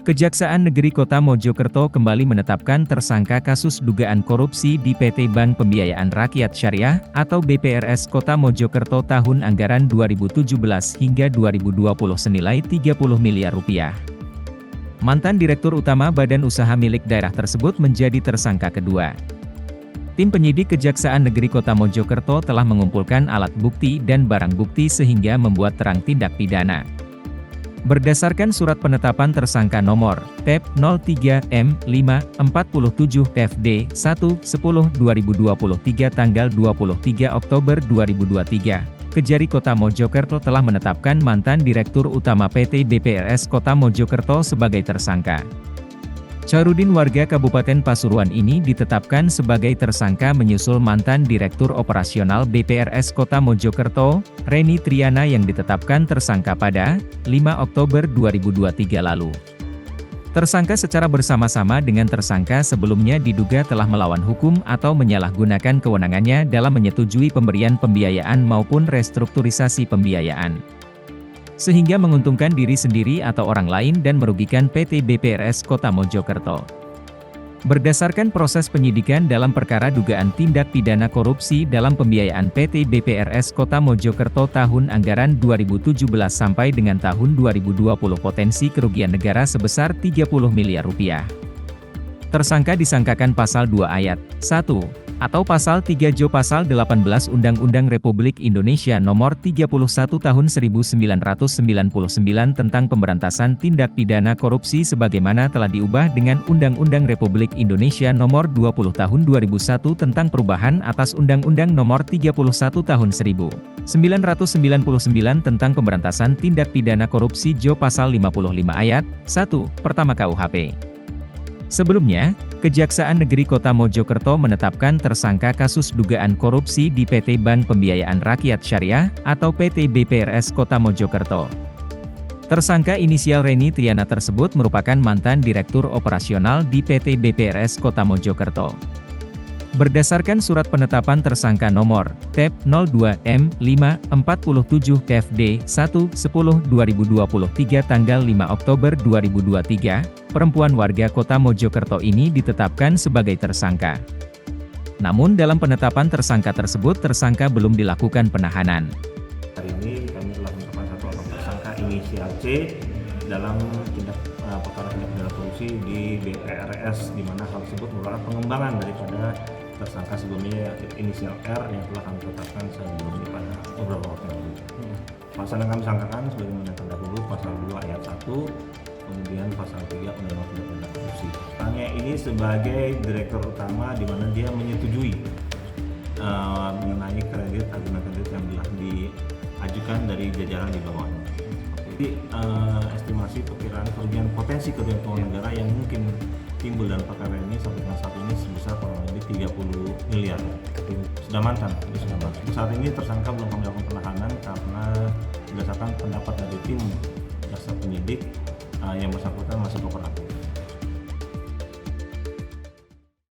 Kejaksaan Negeri Kota Mojokerto kembali menetapkan tersangka kasus dugaan korupsi di PT Bank Pembiayaan Rakyat Syariah atau BPRS Kota Mojokerto tahun anggaran 2017 hingga 2020 senilai 30 miliar rupiah. Mantan Direktur Utama Badan Usaha milik daerah tersebut menjadi tersangka kedua. Tim penyidik Kejaksaan Negeri Kota Mojokerto telah mengumpulkan alat bukti dan barang bukti sehingga membuat terang tindak pidana. Berdasarkan surat penetapan tersangka nomor TEP 03M547FD 1/10/2023 tanggal 23 Oktober 2023, Kejari Kota Mojokerto telah menetapkan mantan Direktur Utama PT BPRS Kota Mojokerto sebagai tersangka. Charudin warga Kabupaten Pasuruan ini ditetapkan sebagai tersangka menyusul mantan Direktur Operasional BPRS Kota Mojokerto, Reni Triana yang ditetapkan tersangka pada 5 Oktober 2023 lalu. Tersangka secara bersama-sama dengan tersangka sebelumnya diduga telah melawan hukum atau menyalahgunakan kewenangannya dalam menyetujui pemberian pembiayaan maupun restrukturisasi pembiayaan, sehingga menguntungkan diri sendiri atau orang lain dan merugikan PT BPRS Kota Mojokerto. Berdasarkan proses penyidikan dalam perkara dugaan tindak pidana korupsi dalam pembiayaan PT BPRS Kota Mojokerto tahun anggaran 2017 sampai dengan tahun 2020 potensi kerugian negara sebesar 30 miliar rupiah. Tersangka disangkakan pasal 2 ayat 1 atau pasal 3 Jo pasal 18 Undang-Undang Republik Indonesia Nomor 31 Tahun 1999 tentang pemberantasan tindak pidana korupsi sebagaimana telah diubah dengan Undang-Undang Republik Indonesia Nomor 20 Tahun 2001 tentang perubahan atas Undang-Undang Nomor 31 Tahun 1999 tentang pemberantasan tindak pidana korupsi Jo pasal 55 ayat 1 pertama KUHP. Sebelumnya, Kejaksaan Negeri Kota Mojokerto menetapkan tersangka kasus dugaan korupsi di PT Bank Pembiayaan Rakyat Syariah atau PT BPRS Kota Mojokerto. Tersangka inisial Reni Triana tersebut merupakan mantan Direktur Operasional di PT BPRS Kota Mojokerto. Berdasarkan surat penetapan tersangka nomor TEP 02M547FD 1/10/2023 tanggal 5 Oktober 2023, perempuan warga Kota Mojokerto ini ditetapkan sebagai tersangka. Namun dalam penetapan tersangka tersebut tersangka belum dilakukan penahanan. Hari ini kami telah menetapkan satu orang tersangka inisial C dalam perkara tindak pidana korupsi di BPRS, di mana hal tersebut merupakan pengembangan daripada tersangka sebelumnya inisial R yang telah kami tetapkan sebelumnya pada beberapa waktu lalu. Pasal yang kami sangkakan sebagaimana terdahulu pasal 2 ayat 1, kemudian pasal 3 Undang-Undang Tindak Pidana Korupsi. Hanya ini sebagai direktur utama di mana dia menyetujui mengenai agunan kredit yang telah diajukan dari jajaran di bawahnya. Jadi estimasi perkiraan potensi kerugian keuangan negara yang mungkin timbul dalam perkara ini sampai dengan saat ini sebesar kurang lebih 30 miliar. Sudah mantan. Saat ini tersangka belum kami lakukan penahanan karena berdasarkan pendapat dari tim jasa penyidik yang bersangkutan masih kooperatif.